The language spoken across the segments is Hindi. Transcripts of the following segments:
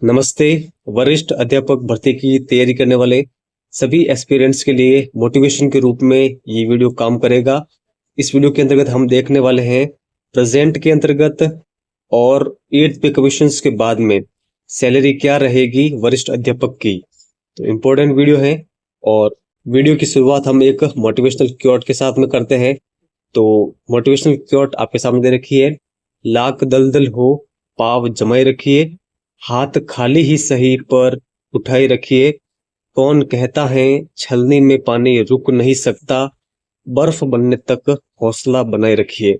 नमस्ते। वरिष्ठ अध्यापक भर्ती की तैयारी करने वाले सभी एस्पिरेंट्स के लिए मोटिवेशन के रूप में ये वीडियो काम करेगा। इस वीडियो के अंतर्गत हम देखने वाले हैं प्रेजेंट के अंतर्गत और 8th पे कमीशंस के बाद में सैलरी क्या रहेगी वरिष्ठ अध्यापक की। तो इम्पोर्टेंट वीडियो है और वीडियो की शुरुआत हम एक मोटिवेशनल क्योट के साथ में करते हैं। तो मोटिवेशनल क्योट आपके सामने दे रखी है। लाख दलदल हो पाव जमाए रखिए, हाथ खाली ही सही पर उठाए रखिए। कौन कहता है छलनी में पानी रुक नहीं सकता, बर्फ बनने तक हौसला बनाए रखिए।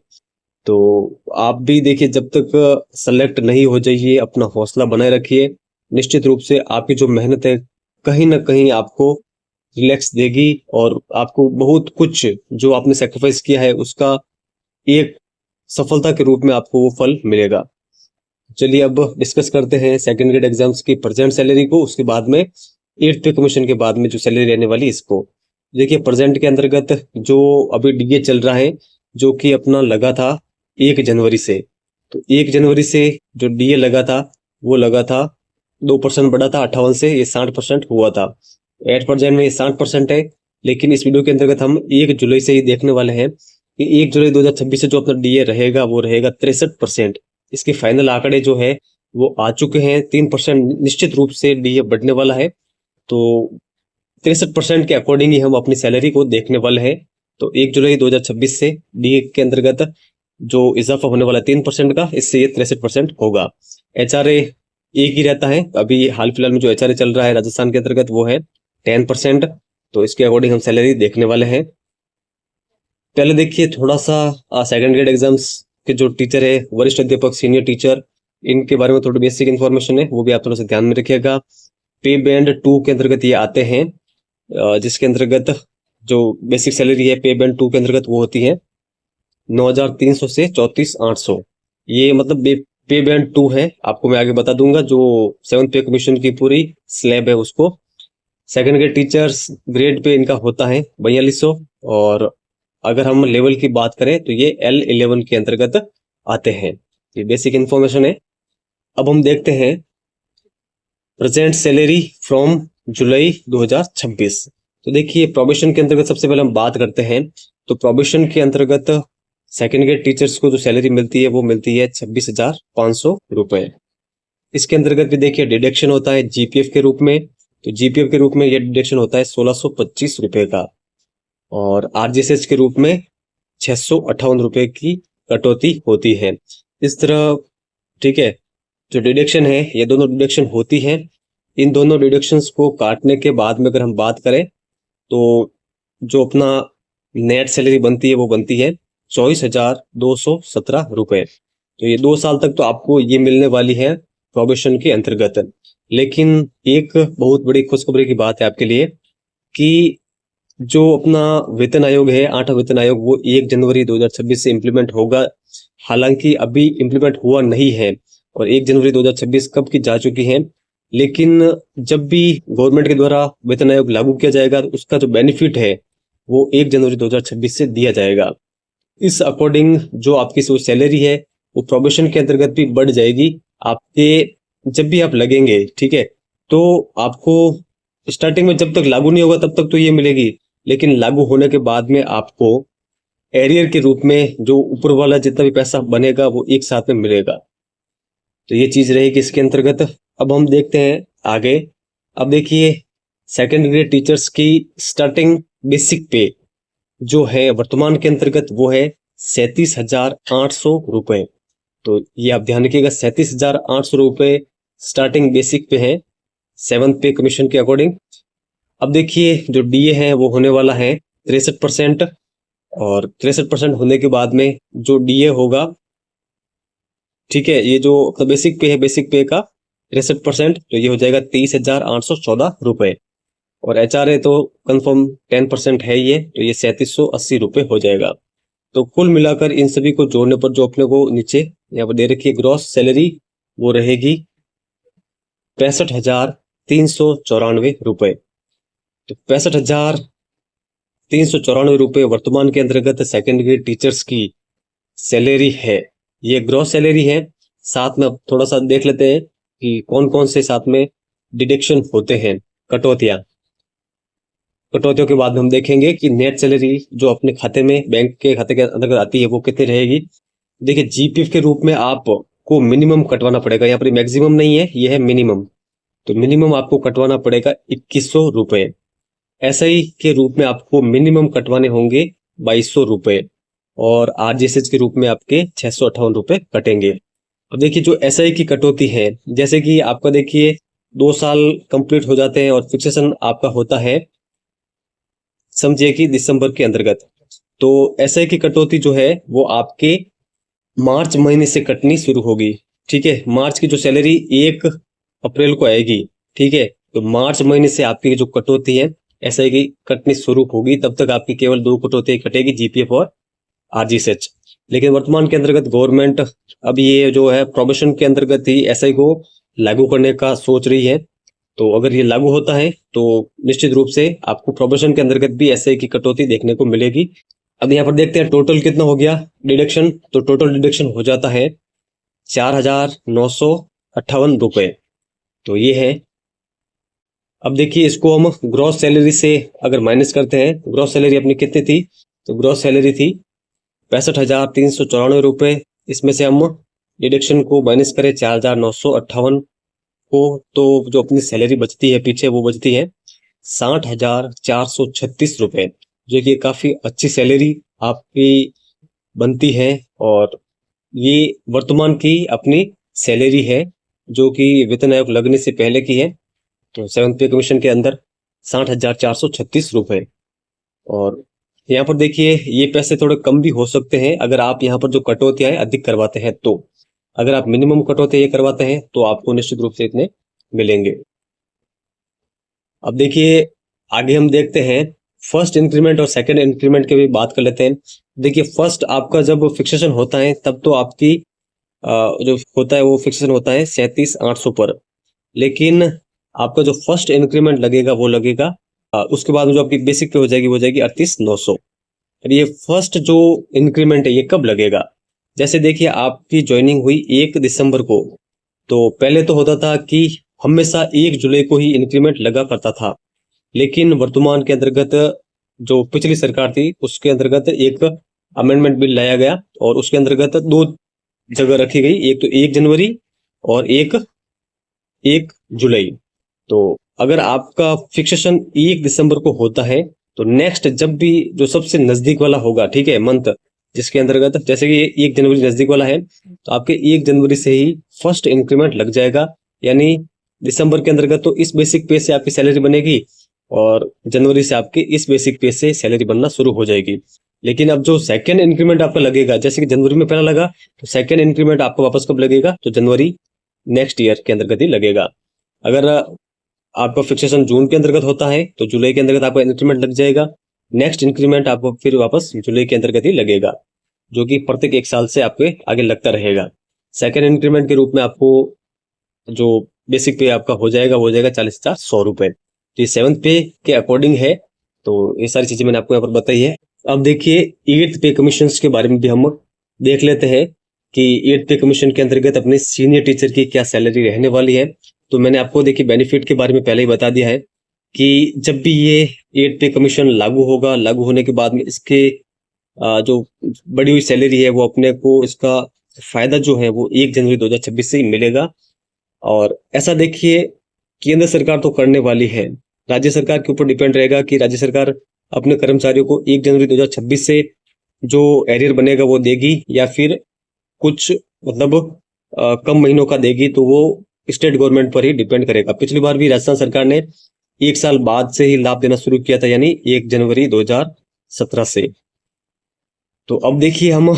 तो आप भी देखिए, जब तक सेलेक्ट नहीं हो जाइए अपना हौसला बनाए रखिए। निश्चित रूप से आपकी जो मेहनत है कहीं ना कहीं आपको रिलैक्स देगी और आपको बहुत कुछ जो आपने सेक्रीफाइस किया है उसका एक सफलता के रूप में आपको वो फल मिलेगा। चलिए अब डिस्कस करते हैं सेकंड ग्रेड एग्जाम्स की प्रेजेंट सैलरी को, उसके बाद में 8th पे कमीशन के बाद में जो सैलरी रहने वाली इसको। देखिए प्रेजेंट के अंतर्गत जो अभी डीए चल रहा है, जो कि अपना लगा था 1 जनवरी से। तो 1 जनवरी से जो डीए लगा था वो लगा था 2% बढ़ा था, 58 से ये 60% हुआ था। एट प्रेजेंट में ये 60% है। लेकिन इस वीडियो के अंतर्गत हम 1 जुलाई से ही देखने वाले हैं कि 1 जुलाई 2026 से जो अपना डीए रहेगा वो रहेगा 63%। इसके फाइनल आंकड़े जो है वो आ चुके हैं। 3% निश्चित रूप से डीए बढ़ने वाला है। तो 63% के अकॉर्डिंग ही हम अपनी सैलरी को देखने वाले हैं। तो 1 जुलाई 2026 से डीए के अंतर्गत जो इजाफा होने वाला 3% का, इससे ये 63% होगा। एचआरए एक ही रहता है। अभी हाल फिलहाल में जो एचआरए चल रहा है राजस्थान के अंतर्गत वो है 10%। तो इसके अकॉर्डिंग हम सैलरी देखने वाले हैं। पहले देखिए थोड़ा सा सेकंड ग्रेड एग्जाम्स के जो टीचर है, वरिष्ठ अध्यापक, सीनियर टीचर, इनके बारे में थोड़ी बेसिक इन्फॉर्मेशन है, वो भी आप थोड़ा सा ध्यान में रखिएगा। पे बैंड 2 के अंतर्गत ये आते हैं, जिसके अंतर्गत जो बेसिक सैलरी है पे बैंड 2 के अंतर्गत वो होती है 9,300 से 34,800। ये मतलब पे बैंड 2 है। आपको मैं आगे बता दूंगा जो 7th पे कमीशन की पूरी स्लैब है उसको। Second grade teachers grade pay इनका होता है 4200। और अगर हम लेवल की बात करें तो ये L11 के अंतर्गत आते हैं। ये बेसिक इन्फॉर्मेशन है। अब हम देखते हैं प्रेजेंट सैलरी फ्रॉम जुलाई 2026। तो देखिए प्रोबेशन के अंतर्गत सबसे पहले हम बात करते हैं। तो प्रोबेशन के अंतर्गत सेकंड ग्रेड टीचर्स को जो सैलरी मिलती है वो मिलती है 26,500 रुपए। इसके अंतर्गत भी देखिए डिडक्शन होता है जीपीएफ के रूप में। तो जीपीएफ के रूप में ये डिडक्शन होता है 1625 रुपए का। और आरजीएसएस के रूप में 658 रुपए की कटौती होती है। इस तरह ठीक है, जो डिडक्शन है ये दोनों डिडक्शन होती है। इन दोनों डिडक्शंस को काटने के बाद में अगर हम बात करें तो जो अपना नेट सैलरी बनती है वो बनती है 24,217 रुपए। तो ये 2 साल तक तो आपको ये मिलने वाली है प्रोबेशन के अंतर्गत। लेकिन एक बहुत बड़ी खुशखबरी की बात है आपके लिए कि जो अपना वेतन आयोग है, 8वां वेतन आयोग, वो 1 जनवरी 2026 से इम्प्लीमेंट होगा। हालांकि अभी इम्प्लीमेंट हुआ नहीं है और 1 जनवरी 2026 कब की जा चुकी है। लेकिन जब भी गवर्नमेंट के द्वारा वेतन आयोग लागू किया जाएगा तो उसका जो बेनिफिट है वो 1 जनवरी 2026 से दिया जाएगा। इस अकॉर्डिंग जो आपकी सैलरी है वो प्रोबेशन के अंतर्गत भी बढ़ जाएगी। आपके जब भी आप लगेंगे, ठीक है, तो आपको स्टार्टिंग में जब तक लागू नहीं होगा तब तक तो ये मिलेगी। लेकिन लागू होने के बाद में आपको एरियर के रूप में जो ऊपर वाला जितना भी पैसा बनेगा वो एक साथ में मिलेगा। तो ये चीज रहेगी इसके अंतर्गत। अब हम देखते हैं आगे। अब देखिए सेकंड ग्रेड टीचर्स की स्टार्टिंग बेसिक पे जो है वर्तमान के अंतर्गत वो है 37,800 रुपए। तो ये आप ध्यान रखिएगा, 37,800 रुपए स्टार्टिंग बेसिक पे है 7th पे कमीशन के अकॉर्डिंग। अब देखिए जो डीए है वो होने वाला है 63%। और 63% होने के बाद में जो डीए होगा, ठीक है, ये जो बेसिक पे है, बेसिक पे का 63%, तो ये हो जाएगा 23,814 रुपए। और एचआरए तो कंफर्म 10% है ये, तो ये 3780 रुपए हो जाएगा। तो कुल मिलाकर इन सभी को जोड़ने पर जो अपने को नीचे यहाँ पर दे रखी है ग्रॉस सैलरी वो रहेगी 65,394 रुपए। तो 65,394 रुपए वर्तमान के अंतर्गत सेकंड ग्रेड टीचर्स की सैलरी है। ये ग्रॉस सैलरी है। साथ में अब थोड़ा सा देख लेते हैं कि कौन कौन से साथ में डिडक्शन होते हैं, कटौतियां। कटौतियों के बाद में हम देखेंगे कि नेट सैलरी जो अपने खाते में, बैंक के खाते के अंतर्गत आती है, वो कितनी रहेगी। देखिए, जीपीएफ के रूप में आपको मिनिमम कटवाना पड़ेगा, यहाँ पर मैक्सिमम नहीं है, ये है मिनिमम। तो मिनिमम आपको कटवाना पड़ेगा 2100 रुपए। एसआई के रूप में आपको मिनिमम कटवाने होंगे 2200 रुपए, और आरजीएसएच के रूप में आपके 658 रुपए कटेंगे। अब देखिए, जो एसआई की कटौती है, जैसे कि आपका देखिए 2 साल कंप्लीट हो जाते हैं और फिक्सेशन आपका होता है, समझिए कि दिसंबर के अंतर्गत, तो एसआई की कटौती जो है वो आपके मार्च महीने से कटनी शुरू होगी। ठीक है, मार्च की जो सैलरी 1 अप्रैल को आएगी, ठीक है, तो मार्च महीने से आपकी जो कटौती है एसआई की कटनी शुरू होगी। तब तक आपकी केवल 2 कटौती कटेगी, जीपीएफ और आरजीएसएच। लेकिन वर्तमान के अंतर्गत गवर्नमेंट अब ये जो है प्रोबेशन के अंतर्गत ही एसआई को लागू करने का सोच रही है। तो अगर ये लागू होता है तो निश्चित रूप से आपको प्रोबेशन के अंतर्गत भी एसआई की कटौती देखने को मिलेगी। अब यहाँ पर देखते हैं टोटल कितना हो गया डिडक्शन। तो टोटल डिडक्शन हो जाता है 4958 रुपए। तो ये है। अब देखिए, इसको हम ग्रॉस सैलरी से अगर माइनस करते हैं, ग्रॉस सैलरी अपनी कितनी थी, तो ग्रॉस सैलरी थी 65,394 रुपए। इसमें से हम डिडक्शन को माइनस करें 4,958 को, तो जो अपनी सैलरी बचती है पीछे, वो बचती है 60,436 रुपए, जो कि काफी अच्छी सैलरी आपकी बनती है। और ये वर्तमान की अपनी सैलरी है, जो कि वेतन आयोग लगने से पहले की है। तो 7th पे कमीशन के अंदर 60,436 रुपए। और यहाँ पर देखिए, ये पैसे थोड़े कम भी हो सकते हैं अगर आप यहाँ पर जो कटौतियां है अधिक करवाते हैं। तो अगर आप मिनिमम कटौती ये करवाते हैं तो आपको निश्चित रूप से इतने मिलेंगे। अब देखिए, आगे हम देखते हैं फर्स्ट इंक्रीमेंट और सेकंड इंक्रीमेंट की भी बात कर लेते हैं। देखिए, फर्स्ट आपका जब फिक्सेशन होता है तब तो आपकी जो होता है वो फिक्सेशन होता है 37,800 पर। लेकिन आपका जो फर्स्ट इंक्रीमेंट लगेगा वो लगेगा उसके बाद में जो आपकी बेसिक पे हो जाएगी वो जाएगी 38,900। और ये फर्स्ट जो इंक्रीमेंट है ये कब लगेगा? जैसे देखिए, आपकी ज्वाइनिंग हुई 1 दिसंबर को, तो पहले तो होता था कि हमेशा 1 जुलाई को ही इंक्रीमेंट लगा करता था। लेकिन वर्तमान के अंतर्गत जो पिछली सरकार थी उसके अंतर्गत एक अमेंडमेंट बिल लाया गया और उसके अंतर्गत 2 जगह रखी गई, एक तो 1 जनवरी और एक 1 जुलाई। तो अगर आपका फिक्सेशन 1 दिसंबर को होता है तो नेक्स्ट जब भी जो सबसे नजदीक वाला होगा, ठीक है, मंथ जिसके अंतर्गत, जैसे कि 1 जनवरी नजदीक वाला है, तो आपके 1 जनवरी से ही फर्स्ट इंक्रीमेंट लग जाएगा। यानी दिसंबर के अंतर्गत तो इस बेसिक पे से आपकी सैलरी बनेगी और जनवरी से आपकी इस बेसिक पे से सैलरी बनना शुरू हो जाएगी। लेकिन अब जो सेकंड इंक्रीमेंट आपका लगेगा, जैसे कि जनवरी में पहला लगा, तो सेकंड इंक्रीमेंट आपको वापस कब लगेगा? तो जनवरी नेक्स्ट ईयर के अंतर्गत ही लगेगा। अगर आपका फिक्सेशन जून के अंतर्गत होता है तो जुलाई के अंतर्गत आपका इंक्रीमेंट लग जाएगा। नेक्स्ट इंक्रीमेंट आपको फिर वापस जुलाई के अंतर्गत ही लगेगा, जो कि प्रत्येक 1 साल से आपके आगे लगता रहेगा। सेकंड इंक्रीमेंट के रूप में आपको जो बेसिक पे आपका हो जाएगा वो हो जाएगा 40,100 रुपए। तो ये 7th पे के अकॉर्डिंग है। तो ये सारी चीजें मैंने आपको यहाँ पर बताई है। अब देखिए, 8th पे कमीशन के बारे में भी हम देख लेते हैं कि 8th पे कमीशन के अंतर्गत अपने सीनियर टीचर की क्या सैलरी रहने वाली है। तो मैंने आपको देखिए बेनिफिट के बारे में पहले ही बता दिया है कि जब भी ये 8th पे कमीशन लागू होगा, लागू होने के बाद में इसके जो बढ़ी हुई सैलरी है वो अपने को, इसका फायदा जो है वो 1 जनवरी 2026 से ही मिलेगा। और ऐसा देखिए, केंद्र सरकार तो करने वाली है, राज्य सरकार के ऊपर डिपेंड रहेगा कि राज्य सरकार अपने कर्मचारियों को 1 जनवरी 2026 से जो एरियर बनेगा वो देगी या फिर कुछ मतलब कम महीनों का देगी। तो वो स्टेट गवर्नमेंट पर ही डिपेंड करेगा। पिछली बार भी राजस्थान सरकार ने 1 साल बाद से ही लाभ देना शुरू किया था, यानी 1 जनवरी 2017 से। तो अब देखिए, हम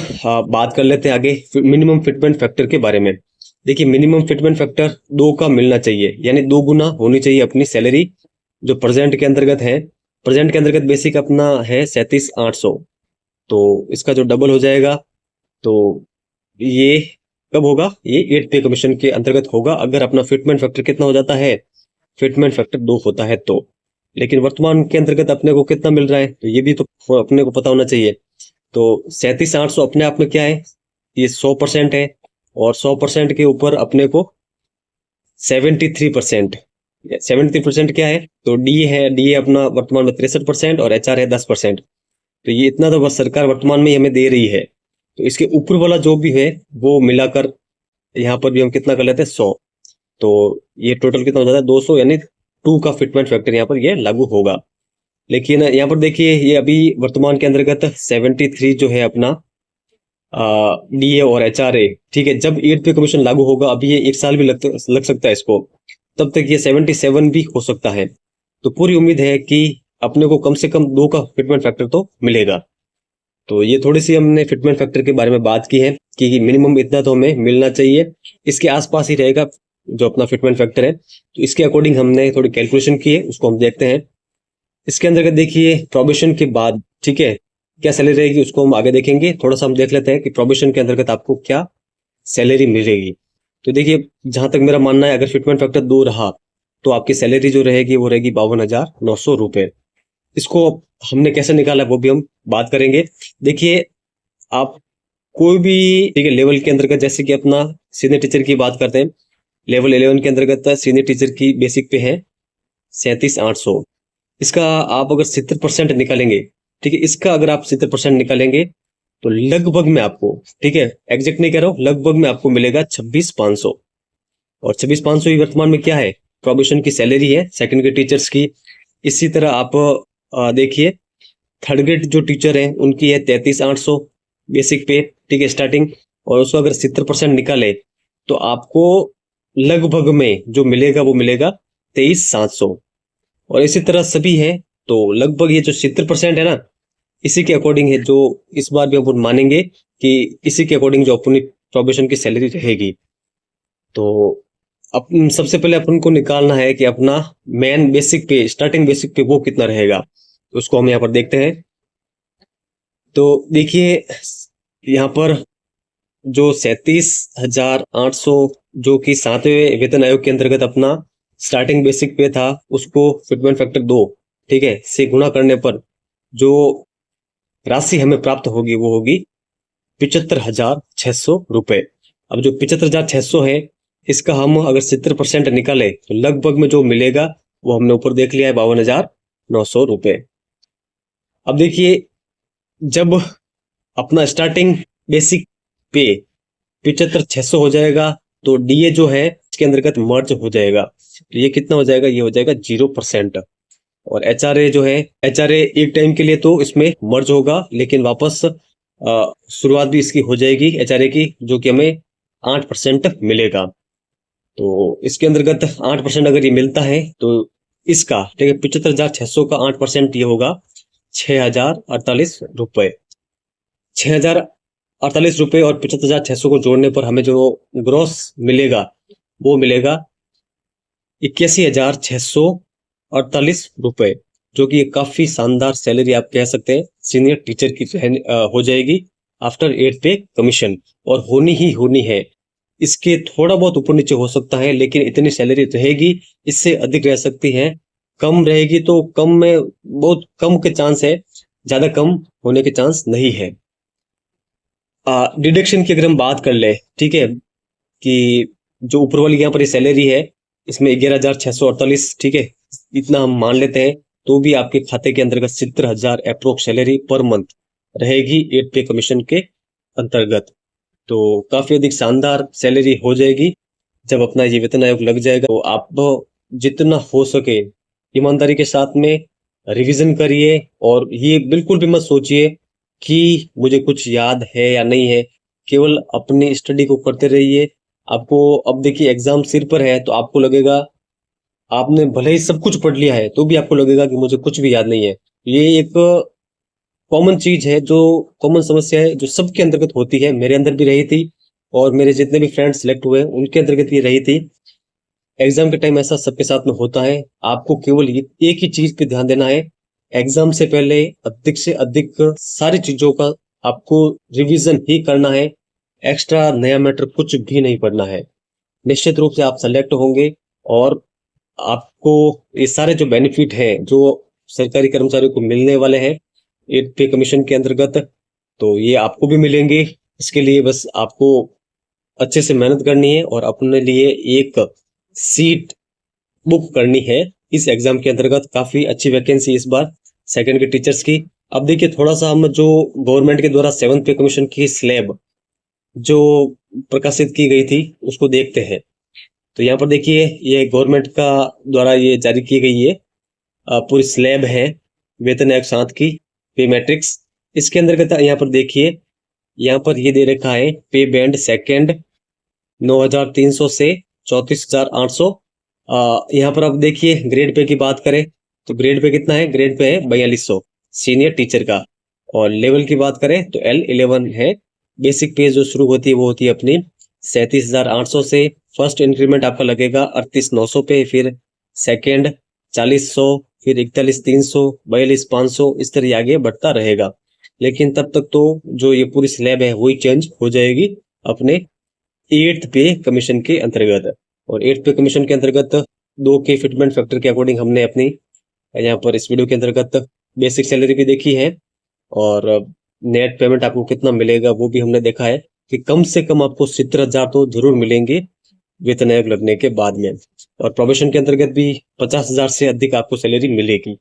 बात कर लेते हैं आगे मिनिमम फिटमेंट फैक्टर के बारे में। देखिए, मिनिमम फिटमेंट फैक्टर 2 का मिलना चाहिए, यानी 2 गुना होनी चाहिए अपनी सैलरी जो प्रेजेंट के अंतर्गत है। प्रेजेंट के अंतर्गत बेसिक अपना है 37,800, तो इसका जो डबल हो जाएगा। तो ये कब होगा? ये 8th पे कमीशन के अंतर्गत होगा अगर अपना फिटमेंट फैक्टर कितना हो जाता है, फिटमेंट फैक्टर 2 होता है तो। लेकिन वर्तमान के अंतर्गत अपने को कितना मिल रहा है तो ये भी तो अपने को पता होना चाहिए। तो 37,800 अपने आप में क्या है? ये 100% है और 100% के ऊपर अपने को 73%। 73% क्या है, तो डी अपना वर्तमान में 63% और एचआर है 10%। तो ये इतना तो बस सरकार वर्तमान में ही हमें दे रही है। तो इसके ऊपर वाला जो भी है वो मिलाकर यहाँ पर भी हम कितना कर लेते हैं, 100। तो ये टोटल कितना हो जाता है, 200, यानी 2 का फिटमेंट फैक्टर यहाँ पर ये लागू होगा। लेकिन यहाँ पर देखिए, ये अभी वर्तमान के अंतर्गत 73 जो है अपना डीए और एचआरए, ठीक है। जब 8 पे कमीशन लागू होगा, अभी ये 1 साल भी लग सकता है इसको, तब तक ये 77 भी हो सकता है। तो पूरी उम्मीद है कि अपने को कम से कम 2 का फिटमेंट फैक्टर तो मिलेगा। तो ये थोड़ी सी हमने फिटमेंट फैक्टर के बारे में बात की है कि मिनिमम इतना तो हमें मिलना चाहिए, इसके आसपास ही रहेगा जो अपना फिटमेंट फैक्टर है। तो इसके अकॉर्डिंग हमने थोड़ी कैलकुलेशन की है, उसको हम देखते हैं। इसके अंतर्गत देखिए, प्रोबेशन के बाद, ठीक है, क्या सैलरी रहेगी उसको हम आगे देखेंगे। थोड़ा सा हम देख लेते हैं कि प्रोबेशन के अंतर्गत आपको क्या सैलरी मिलेगी। तो देखिए, जहां तक मेरा मानना है, अगर फिटमेंट फैक्टर 2 रहा तो आपकी सैलरी जो रहेगी वो रहेगी 52,900 रुपए। इसको हमने कैसे निकाला वो भी हम बात करेंगे। देखिए, आप कोई भी, ठीक है, लेवल के अंतर्गत, जैसे कि अपना सीनियर टीचर की बात करते हैं, लेवल 11 के अंतर्गत सीनियर टीचर की बेसिक पे है 37,800। इसका आप अगर 70% निकालेंगे, ठीक है, इसका अगर आप 70% निकालेंगे तो लगभग में आपको, ठीक है, एग्जैक्ट नहीं कह रहा हूं, लगभग में आपको मिलेगा 26,500। और 26,500 ही वर्तमान में क्या है, प्रोबेशन की सैलरी है सेकंड ग्रेड टीचर्स की। इसी तरह आप देखिए, थर्ड ग्रेड जो टीचर है उनकी है 33,800 बेसिक पे, ठीक है, स्टार्टिंग। और उसको अगर 70% निकाले तो आपको लगभग में जो मिलेगा वो मिलेगा 23,700। और इसी तरह सभी है, तो लगभग ये जो 70% है ना, इसी के अकॉर्डिंग है जो इस बार भी अपन मानेंगे कि इसी के अकॉर्डिंग जो अपनी प्रोबेशन की सैलरी रहेगी। तो अपन सबसे पहले अपन को निकालना है कि अपना मेन बेसिक पे, स्टार्टिंग बेसिक पे वो कितना रहेगा। तो उसको हम यहाँ पर देखते हैं। तो देखिए, यहाँ पर जो 37,800 जो कि 7वें वेतन आयोग के अंतर्गत अपना स्टार्टिंग बेसिक पे था, उसको फिटमेंट फैक्टर 2, ठीक है, से गुणा करने पर जो राशि हमें प्राप्त होगी वो होगी 75,600 रुपए। अब जो 75,600 है, इसका हम अगर 70% निकाले तो लगभग में जो मिलेगा वो हमने ऊपर देख लिया है, 52,900 रुपए। अब देखिए, जब अपना स्टार्टिंग बेसिक पे 75,600 हो जाएगा तो डीए जो है इसके अंतर्गत मर्ज हो जाएगा। तो ये कितना हो जाएगा, ये हो जाएगा 0%। और एचआरए जो है, एचआरए एक टाइम के लिए तो इसमें मर्ज होगा, लेकिन वापस शुरुआत भी इसकी हो जाएगी एचआरए की, जो कि हमें 8% मिलेगा। तो इसके अंतर्गत 8% अगर ये मिलता है तो इसका, ठीक है, 75,600 का 8% ये होगा 6,048 रुपए। 6,048 रुपए और 75,600 को जोड़ने पर हमें जो ग्रॉस मिलेगा वो मिलेगा 81,648 रुपए, जो कि काफी शानदार सैलरी आप कह सकते हैं सीनियर टीचर की हो जाएगी आफ्टर 8 पे कमीशन। और होनी ही होनी है। इसके थोड़ा बहुत ऊपर नीचे हो सकता है, लेकिन इतनी सैलरी रहेगी। इससे अधिक रह सकती है, कम रहेगी तो कम में बहुत कम के चांस है, ज्यादा कम होने के चांस नहीं है। डिडक्शन की अगर हम बात कर ले, ठीक है, कि जो ऊपर वाली यहाँ पर सैलरी है इसमें 11,648, ठीक है, इतना हम मान लेते हैं, तो भी आपके खाते के अंतर्गत 70,000 अप्रोक्स सैलरी पर मंथ रहेगी 8 पे कमीशन के अंतर्गत। तो काफी अधिक शानदार सैलरी हो जाएगी जब अपना ये वेतन आयोग लग जाएगा। तो आप जितना हो सके ईमानदारी के साथ में रिवीजन करिए, और ये बिल्कुल भी मत सोचिए कि मुझे कुछ याद है या नहीं है, केवल अपनी स्टडी को करते रहिए। आपको अब देखिए, एग्जाम सिर पर है तो आपको लगेगा, आपने भले ही सब कुछ पढ़ लिया है तो भी आपको लगेगा कि मुझे कुछ भी याद नहीं है। ये एक कॉमन चीज है, जो कॉमन समस्या है, जो सबके अंतर्गत होती है, मेरे अंदर भी रही थी और मेरे जितने भी फ्रेंड्स सिलेक्ट हुए उनके अंतर्गत ये रही थी। एग्जाम के टाइम ऐसा सबके साथ में होता है। आपको केवल एक ही चीज पे ध्यान देना है, एग्जाम से पहले अधिक से अधिक सारी चीजों का आपको रिवीजन ही करना है। एक्स्ट्रा नया मैटर कुछ भी नहीं पढ़ना है। निश्चित रूप से आप सेलेक्ट होंगे और आपको ये सारे जो बेनिफिट हैं जो सरकारी कर्मचारियों को मिलने वाले हैं 8 पे कमीशन के अंतर्गत, तो ये आपको भी मिलेंगे। इसके लिए बस आपको अच्छे से मेहनत करनी है और अपने लिए एक सीट बुक करनी है इस एग्जाम के अंतर्गत। काफी अच्छी वैकेंसी इस बार सेकंड के टीचर्स की। अब देखिए थोड़ा सा हम जो गवर्नमेंट के द्वारा 7th पे कमीशन की स्लैब जो प्रकाशित की गई थी उसको देखते हैं। तो यहाँ पर देखिए ये गवर्नमेंट का द्वारा ये जारी की गई ये पूरी स्लैब है वेतन आयोग 7 की पे मैट्रिक्स। इसके अंतर्गत यहाँ पर देखिए यहाँ पर ये दे रखा है पे बैंड सेकंड 9,300 से 34,800। यहाँ पर अब देखिए ग्रेड पे की बात करें तो ग्रेड पे कितना है, ग्रेड पे है 4200 सीनियर टीचर का। और लेवल की बात करें तो L11 है। बेसिक पे जो शुरू होती है वो होती है अपनी 37,800 से। फर्स्ट इंक्रीमेंट आपका लगेगा 38,900 पे, फिर सेकंड 40,100, फिर 41,300, 42,500, इस तरह आगे बढ़ता रहेगा। लेकिन तब तक तो जो ये पूरी स्लैब है वही चेंज हो जाएगी अपने 8th पे कमीशन के अंतर्गत। और 8th पे कमीशन के अंतर्गत 2 के फिटमेंट फैक्टर के अकॉर्डिंग हमने अपनी यहाँ पर इस वीडियो के अंतर्गत बेसिक सैलरी भी देखी है और नेट पेमेंट आपको कितना मिलेगा वो भी हमने देखा है कि कम से कम आपको 70,000 तो जरूर मिलेंगे वेतन आयोग लगने के बाद में। और प्रोबेशन के अंतर्गत भी 50,000 से अधिक आपको सैलरी मिलेगी।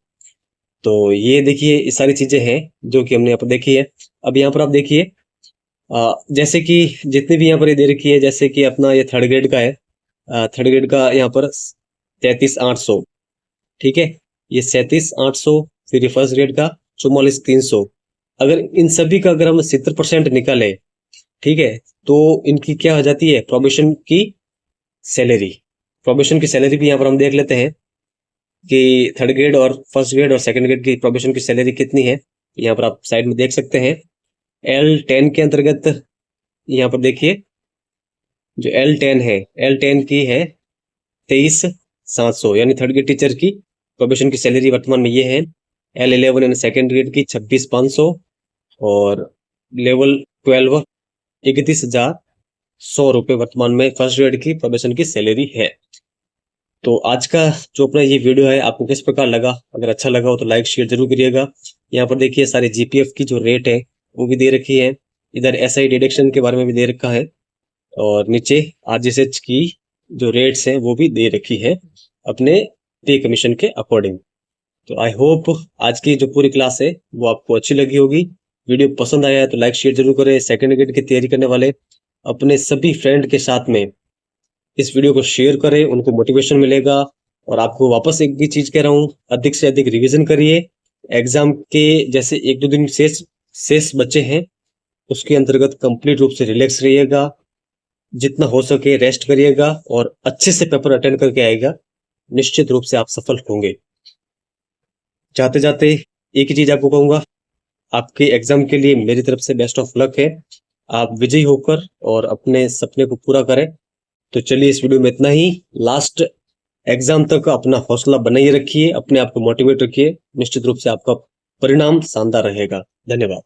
तो ये देखिए ये सारी चीजें हैं जो कि हमने यहाँ पर देखी है। अब यहाँ पर आप देखिए जैसे कि जितनी भी यहाँ पर ये दे रखी है, जैसे कि अपना ये थर्ड ग्रेड का है, थर्ड ग्रेड का यहाँ पर 33,800, ठीक है, ये 37,800। फिर ये फर्स्ट ग्रेड का 44,300। अगर इन सभी का अगर हम 70% निकाले, ठीक है, तो इनकी क्या हो जाती है प्रोबेशन की सैलरी। प्रोबेशन की सैलरी भी यहाँ पर हम देख लेते हैं कि थर्ड ग्रेड और फर्स्ट ग्रेड और सेकंड ग्रेड की प्रोबेशन की सैलरी कितनी है। यहाँ पर आप साइड में देख सकते हैं। L10 के अंतर्गत यहाँ पर देखिए जो L10 है, L10 की है 23,700, यानी थर्ड ग्रेड टीचर की प्रोबेशन की सैलरी वर्तमान में ये है। L11 यानी सेकंड ग्रेड की 26,500 और लेवल 12 31,100 रुपये वर्तमान में फर्स्ट ग्रेड की प्रोबेशन की सैलरी है। तो आज का जो अपना ये वीडियो है आपको किस प्रकार लगा? अगर अच्छा लगा हो तो लाइक शेयर जरूर करिएगा। यहाँ पर देखिए सारे GPF की जो रेट है वो भी दे रखी है। इधर SI डिडक्शन के बारे में भी दे रखा है और नीचे RGSH की जो रेट्स हैं वो भी दे रखी है अपने पे कमीशन के अकॉर्डिंग। तो आई होप आज की जो पूरी क्लास है वो आपको अच्छी लगी होगी। वीडियो पसंद आया है तो लाइक शेयर जरूर करें। सेकंड ग्रेड की तैयारी करने वाले अपने सभी फ्रेंड के साथ में इस वीडियो को शेयर करें, उनको मोटिवेशन मिलेगा। और आपको वापस एक भी चीज कह रहा हूँ, अधिक से अधिक रिवीजन करिए। एग्जाम के जैसे 1-2 दिन शेष बचे हैं उसके अंतर्गत कंप्लीट रूप से रिलैक्स रहिएगा, जितना हो सके रेस्ट करिएगा और अच्छे से पेपर अटेंड करके आएगा। निश्चित रूप से आप सफल होंगे। जाते जाते एक ही चीज आपको कहूंगा, आपके एग्जाम के लिए मेरी तरफ से बेस्ट ऑफ लक है। आप विजयी होकर और अपने सपने को पूरा करें। तो चलिए इस वीडियो में इतना ही। लास्ट एग्जाम तक अपना हौसला बनाए रखिए, अपने आप को मोटिवेट रखिए। निश्चित रूप से आपका परिणाम शानदार रहेगा। धन्यवाद।